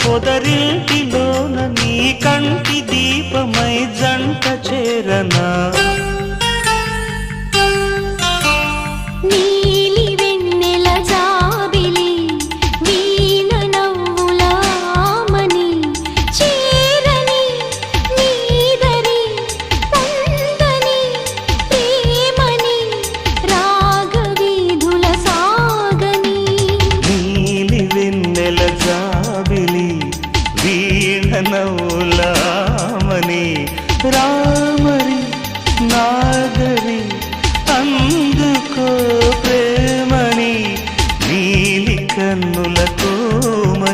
పొదరింటిలోన నీ కంటి దీపమై జంట చేరనా నీలి వెన్నెల జాబిలి వీణ నవ్వుల ఆమని చేరని నీదరి పొందని ప్రేమని రాగవీధుల సాగని నీలి వెన్నెల జాబిలి వీణ నవ్వుల